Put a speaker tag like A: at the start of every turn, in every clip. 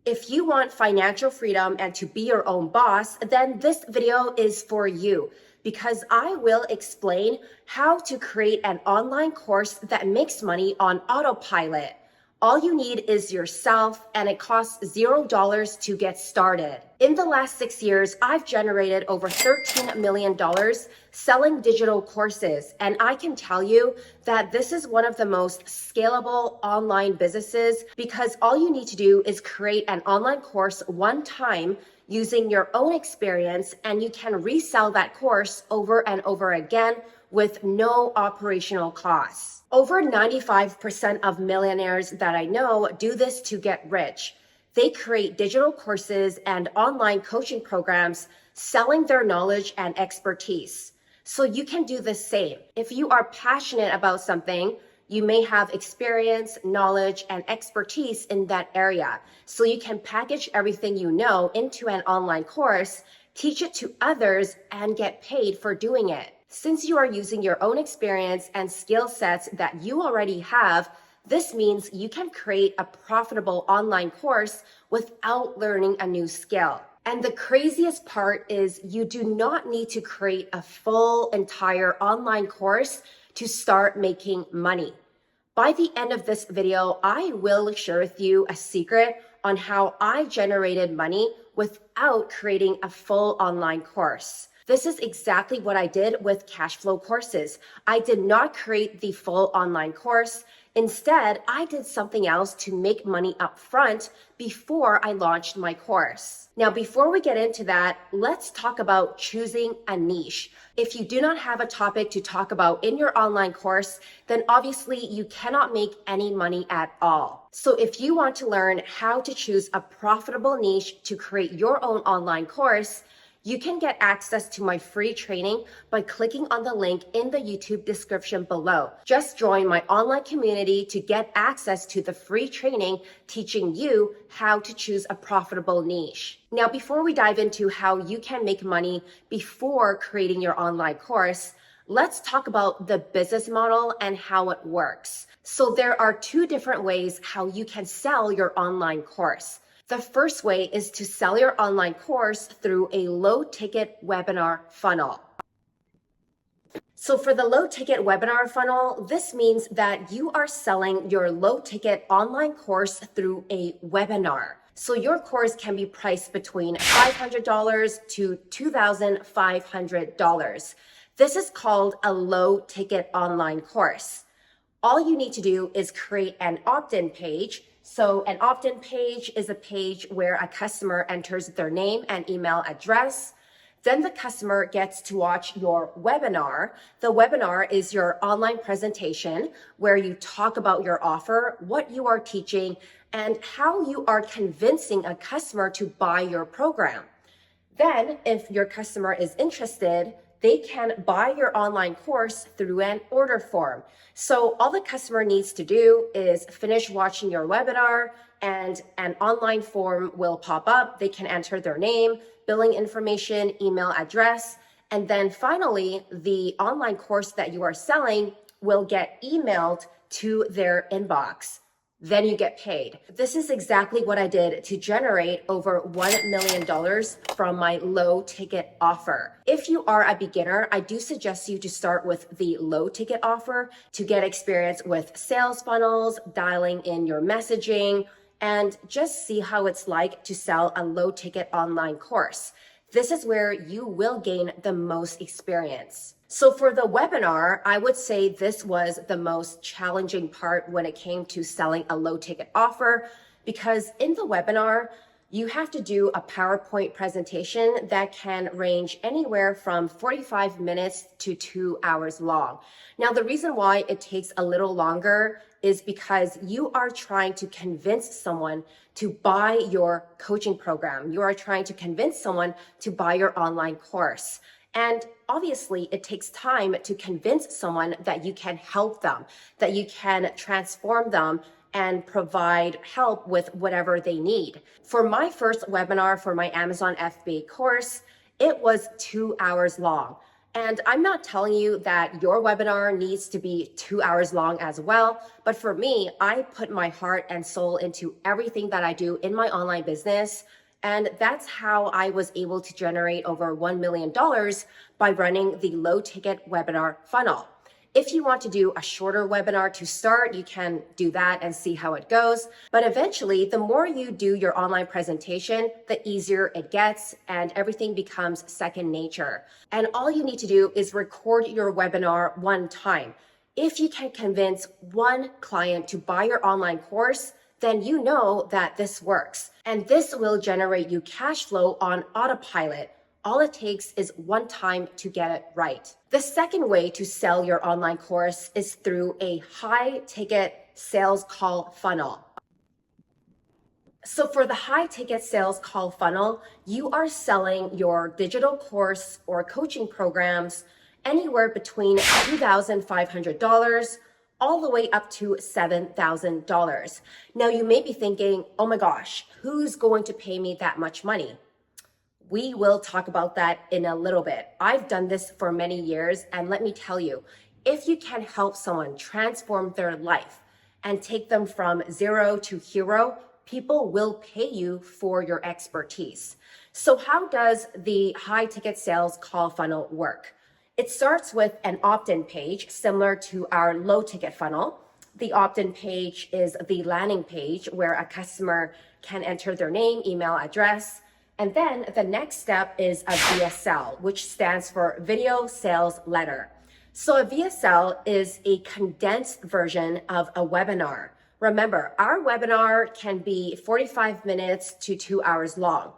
A: If you want financial freedom and to be your own boss, then this video is for you because I will explain how to create an online course that makes money on autopilot. All you need is yourself, and it costs $0 to get started. In the last 6 years, I've generated over $13 million selling digital courses, and I can tell you that this is one of the most scalable online businesses because all you need to do is create an online course one time using your own experience, and you can resell that course over and over again with no operational costs. Over 95% of millionaires that I know do this to get rich. They create digital courses and online coaching programs selling their knowledge and expertise. So you can do the same. If you are passionate about something, you may have experience, knowledge, and expertise in that area. So you can package everything you know into an online course, teach it to others, and get paid for doing it. Since you are using your own experience and skill sets that you already have, this means you can create a profitable online course without learning a new skill. And the craziest part is you do not need to create a full entire online course to start making money. By the end of this video, I will share with you a secret on how I generated money without creating a full online course. This is exactly what I did with cash flow courses. I did not create the full online course. Instead, I did something else to make money up front before I launched my course. Now, before we get into that, let's talk about choosing a niche. If you do not have a topic to talk about in your online course, then obviously you cannot make any money at all. So if you want to learn how to choose a profitable niche to create your own online course, you can get access to my free training by clicking on the link in the YouTube description below. Just join my online community to get access to the free training teaching you how to choose a profitable niche. Now, before we dive into how you can make money before creating your online course, let's talk about the business model and how it works. So there are two different ways how you can sell your online course. The first way is to sell your online course through a low-ticket webinar funnel. So for the low-ticket webinar funnel, this means that you are selling your low-ticket online course through a webinar. So your course can be priced between $500 to $2,500. This is called a low-ticket online course. All you need to do is create an opt-in page. So an opt-in page is a page where a customer enters their name and email address. Then the customer gets to watch your webinar. The webinar is your online presentation where you talk about your offer, what you are teaching, and how you are convincing a customer to buy your program. Then, if your customer is interested, they can buy your online course through an order form. So all the customer needs to do is finish watching your webinar and an online form will pop up. They can enter their name, billing information, email address, and then finally, the online course that you are selling will get emailed to their inbox. Then you get paid. This is exactly what I did to generate over $1 million from my low ticket offer. If you are a beginner, I do suggest you to start with the low ticket offer to get experience with sales funnels, dialing in your messaging, and just see how it's like to sell a low ticket online course. This is where you will gain the most experience. So for the webinar, I would say this was the most challenging part when it came to selling a low ticket offer, because in the webinar, you have to do a PowerPoint presentation that can range anywhere from 45 minutes to 2 hours long. Now, the reason why it takes a little longer is because you are trying to convince someone to buy your coaching program. You are trying to convince someone to buy your online course. And obviously, it takes time to convince someone that you can help them, that you can transform them and provide help with whatever they need. For my first webinar for my Amazon FBA course, it was 2 hours long. And I'm not telling you that your webinar needs to be 2 hours long as well. But for me, I put my heart and soul into everything that I do in my online business. And that's how I was able to generate over $1 million by running the low ticket webinar funnel. If you want to do a shorter webinar to start, you can do that and see how it goes. But eventually, the more you do your online presentation, the easier it gets and everything becomes second nature. And all you need to do is record your webinar one time. If you can convince one client to buy your online course, then you know that this works. And this will generate you cash flow on autopilot. All it takes is one time to get it right. The second way to sell your online course is through a high ticket sales call funnel. So for the high ticket sales call funnel, you are selling your digital course or coaching programs anywhere between $2,500 all the way up to $7,000. Now you may be thinking, oh my gosh, who's going to pay me that much money? We will talk about that in a little bit. I've done this for many years, and let me tell you, if you can help someone transform their life and take them from zero to hero, people will pay you for your expertise. So how does the high ticket sales call funnel work? It starts with an opt-in page similar to our low ticket funnel. The opt-in page is the landing page where a customer can enter their name, email address. And then the next step is a VSL, which stands for Video Sales Letter. So a VSL is a condensed version of a webinar. Remember, our webinar can be 45 minutes to 2 hours long.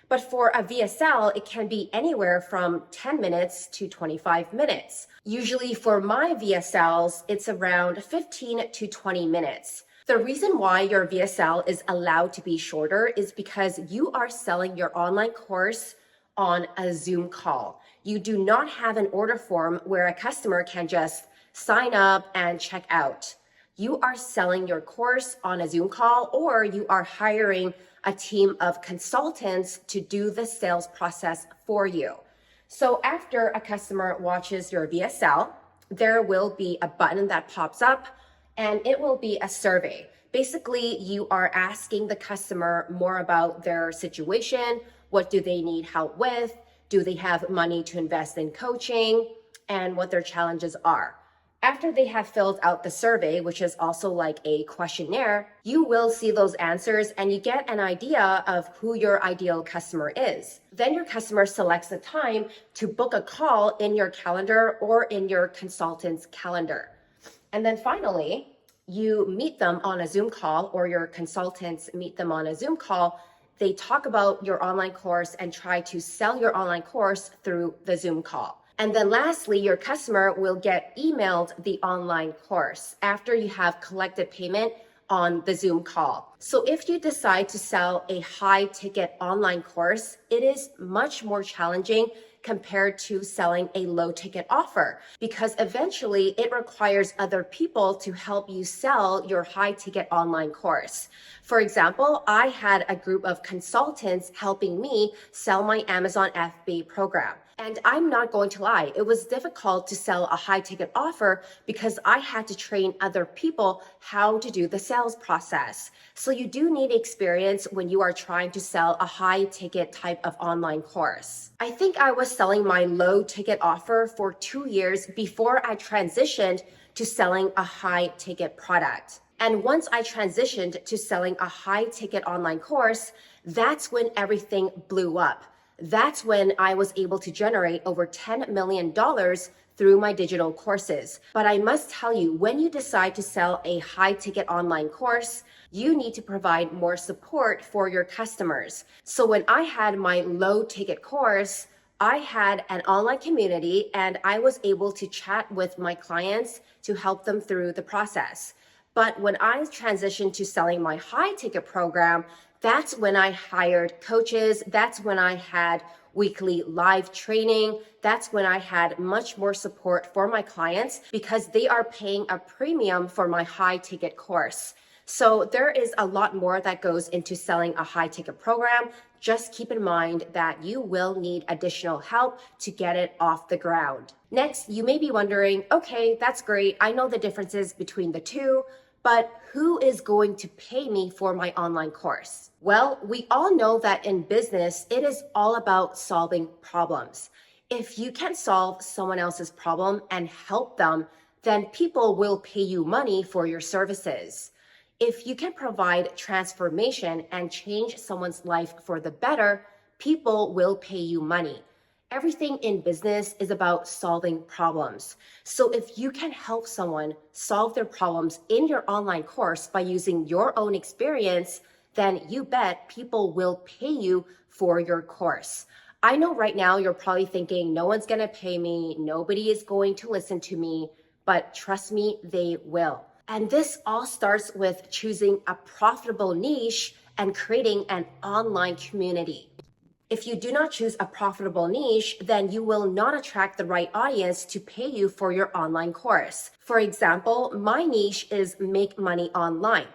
A: But for a VSL, it can be anywhere from 10 minutes to 25 minutes. Usually for my VSLs, it's around 15 to 20 minutes. The reason why your VSL is allowed to be shorter is because you are selling your online course on a Zoom call. You do not have an order form where a customer can just sign up and check out. You are selling your course on a Zoom call, or you are hiring a team of consultants to do the sales process for you. So after a customer watches your VSL, there will be a button that pops up, and it will be a survey. Basically, you are asking the customer more about their situation. What do they need help with? Do they have money to invest in coaching? And what their challenges are. After they have filled out the survey, which is also like a questionnaire, you will see those answers and you get an idea of who your ideal customer is. Then your customer selects the time to book a call in your calendar or in your consultant's calendar. And then finally, you meet them on a Zoom call, or your consultants meet them on a Zoom call. They talk about your online course and try to sell your online course through the Zoom call. And then lastly, your customer will get emailed the online course after you have collected payment on the Zoom call. So if you decide to sell a high ticket online course, it is much more challenging compared to selling a low ticket offer, because eventually it requires other people to help you sell your high ticket online course. For example, I had a group of consultants helping me sell my Amazon FBA program. And I'm not going to lie, it was difficult to sell a high ticket offer because I had to train other people how to do the sales process. So you do need experience when you are trying to sell a high ticket type of online course. I think I was selling my low ticket offer for 2 years before I transitioned to selling a high ticket product. And once I transitioned to selling a high ticket online course, that's when everything blew up. That's when I was able to generate over $10 million through my digital courses. But I must tell you, when you decide to sell a high ticket online course, you need to provide more support for your customers. So when I had my low ticket course, I had an online community and I was able to chat with my clients to help them through the process. But when I transitioned to selling my high ticket program, that's when I hired coaches. That's when I had weekly live training. That's when I had much more support for my clients because they are paying a premium for my high ticket course. So there is a lot more that goes into selling a high ticket program. Just keep in mind that you will need additional help to get it off the ground. Next, you may be wondering, okay, that's great. I know the differences between the two, but who is going to pay me for my online course? Well, we all know that in business, it is all about solving problems. If you can solve someone else's problem and help them, then people will pay you money for your services. If you can provide transformation and change someone's life for the better, people will pay you money. Everything in business is about solving problems. So if you can help someone solve their problems in your online course by using your own experience, then you bet people will pay you for your course. I know right now you're probably thinking, no one's going to pay me, nobody is going to listen to me, but trust me, they will. And this all starts with choosing a profitable niche and creating an online community. If you do not choose a profitable niche, then you will not attract the right audience to pay you for your online course. For example, my niche is make money online.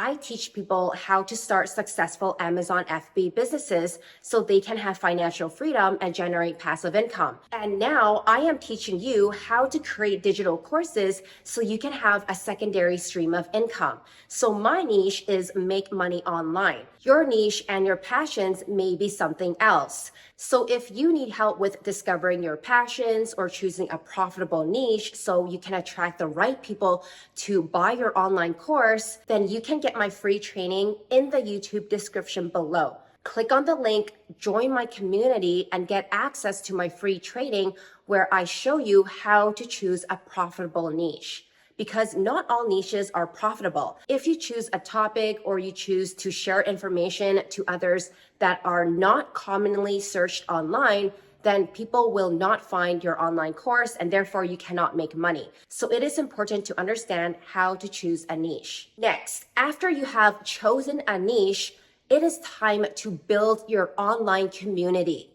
A: I teach people how to start successful Amazon FBA businesses so they can have financial freedom and generate passive income. And now I am teaching you how to create digital courses so you can have a secondary stream of income. So my niche is make money online. Your niche and your passions may be something else. So if you need help with discovering your passions or choosing a profitable niche so you can attract the right people to buy your online course, then you can get my free training in the YouTube description below. Click on the link, join my community, and get access to my free training where I show you how to choose a profitable niche. Because not all niches are profitable. If you choose a topic or you choose to share information to others that are not commonly searched online, then people will not find your online course and therefore you cannot make money. So it is important to understand how to choose a niche. Next, after you have chosen a niche, it is time to build your online community.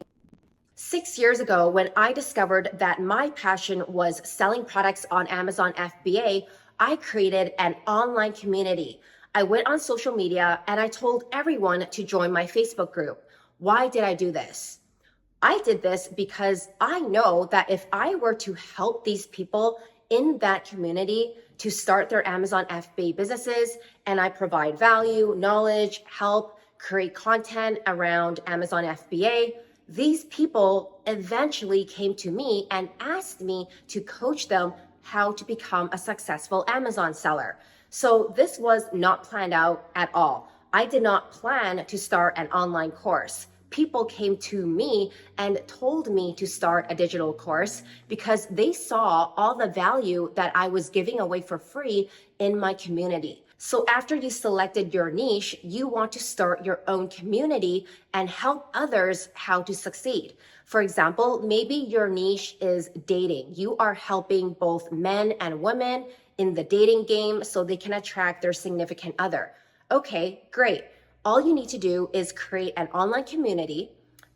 A: 6 years ago, when I discovered that my passion was selling products on Amazon FBA, I created an online community. I went on social media and I told everyone to join my Facebook group. Why did I do this? I did this because I know that if I were to help these people in that community to start their Amazon FBA businesses, and I provide value, knowledge, help, create content around Amazon FBA, these people eventually came to me and asked me to coach them how to become a successful Amazon seller. So this was not planned out at all. I did not plan to start an online course. People came to me and told me to start a digital course because they saw all the value that I was giving away for free in my community. So after you selected your niche, you want to start your own community and help others how to succeed. For example, maybe your niche is dating. You are helping both men and women in the dating game so they can attract their significant other. Okay, great. All you need to do is create an online community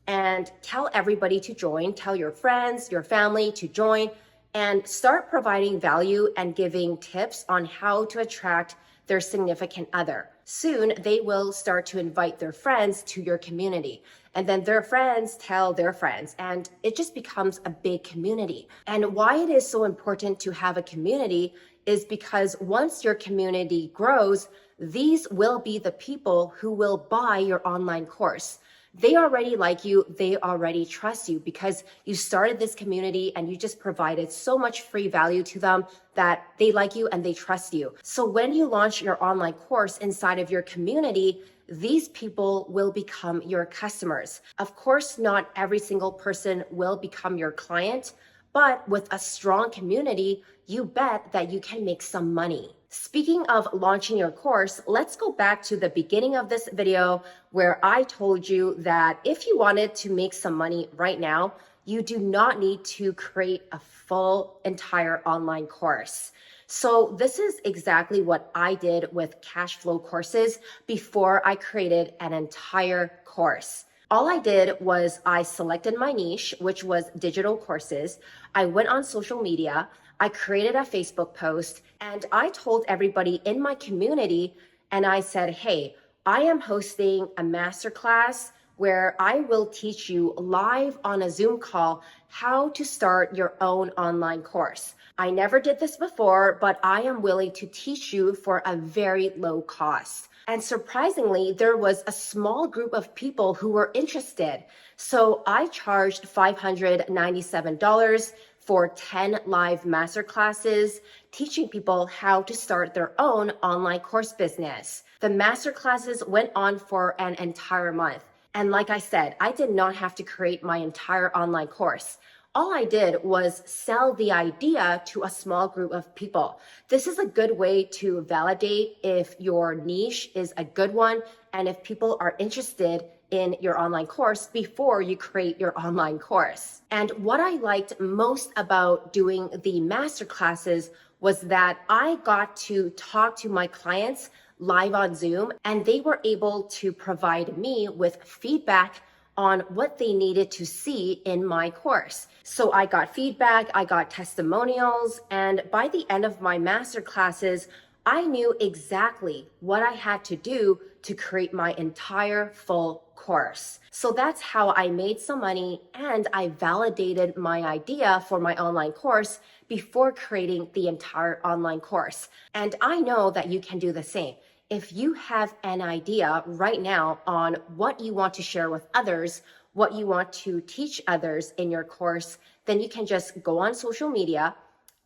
A: and tell everybody to join, tell your friends, your family to join, and start providing value and giving tips on how to attract their significant other. Soon, they will start to invite their friends to your community. And then their friends tell their friends, and it just becomes a big community. And why it is so important to have a community is because once your community grows, these will be the people who will buy your online course. They already like you, they already trust you because you started this community and you just provided so much free value to them that they like you and they trust you. So when you launch your online course inside of your community, these people will become your customers. Of course, not every single person will become your client, but with a strong community, you bet that you can make some money. Speaking of launching your course, let's go back to the beginning of this video where I told you that if you wanted to make some money right now, you do not need to create a full entire online course. So this is exactly what I did with cash flow courses before I created an entire course. All I did was I selected my niche, which was digital courses. I went on social media, I created a Facebook post, and I told everybody in my community, and I said, hey, I am hosting a masterclass where I will teach you live on a Zoom call how to start your own online course. I never did this before, but I am willing to teach you for a very low cost. And surprisingly, there was a small group of people who were interested. So I charged $597 for 10 live masterclasses, teaching people how to start their own online course business. The masterclasses went on for an entire month. And like I said, I did not have to create my entire online course. All I did was sell the idea to a small group of people. This is a good way to validate if your niche is a good one and if people are interested in your online course before you create your online course. And what I liked most about doing the masterclasses was that I got to talk to my clients live on Zoom, and they were able to provide me with feedback on what they needed to see in my course. So I got feedback, I got testimonials, and by the end of my master classes, I knew exactly what I had to do to create my entire full course. So that's how I made some money, and I validated my idea for my online course before creating the entire online course. And I know that you can do the same. If you have an idea right now on what you want to share with others, what you want to teach others in your course, then you can just go on social media,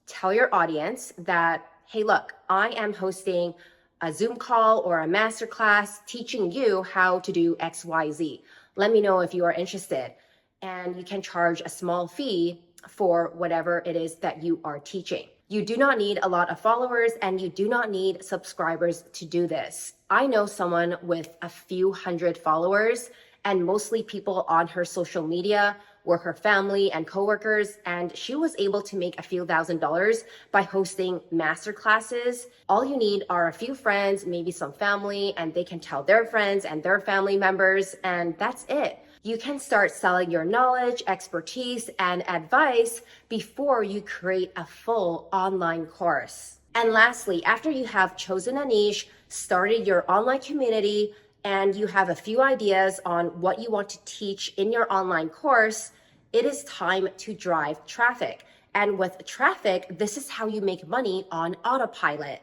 A: tell your audience that, hey, look, I am hosting a Zoom call or a masterclass teaching you how to do XYZ. Let me know if you are interested. And you can charge a small fee for whatever it is that you are teaching. You do not need a lot of followers and you do not need subscribers to do this. I know someone with a few hundred followers, and mostly people on her social media were her family and coworkers, and she was able to make a few $1,000s by hosting masterclasses. All you need are a few friends, maybe some family, and they can tell their friends and their family members, and that's it. You can start selling your knowledge, expertise, and advice before you create a full online course. And lastly, after you have chosen a niche, started your online community, and you have a few ideas on what you want to teach in your online course, it is time to drive traffic. And with traffic, this is how you make money on autopilot.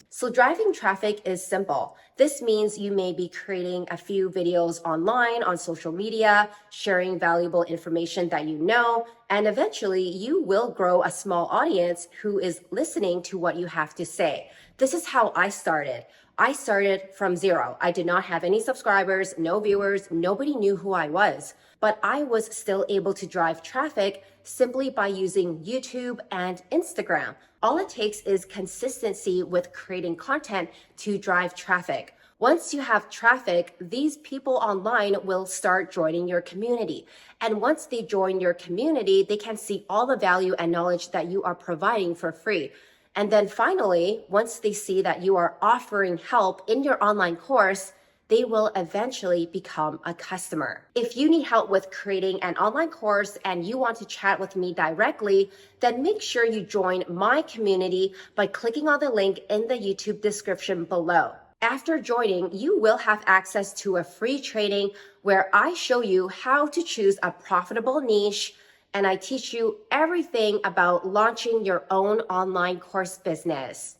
A: So driving traffic is simple. This means you may be creating a few videos online on social media, sharing valuable information that you know, and eventually you will grow a small audience who is listening to what you have to say. This is how I started. I started from zero. I did not have any subscribers, no viewers, nobody knew who I was, but I was still able to drive traffic simply by using YouTube and Instagram. All it takes is consistency with creating content to drive traffic. Once you have traffic, these people online will start joining your community. And once they join your community, they can see all the value and knowledge that you are providing for free. And then finally, once they see that you are offering help in your online course, they will eventually become a customer. If you need help with creating an online course and you want to chat with me directly, then make sure you join my community by clicking on the link in the YouTube description below. After joining, you will have access to a free training where I show you how to choose a profitable niche, and I teach you everything about launching your own online course business.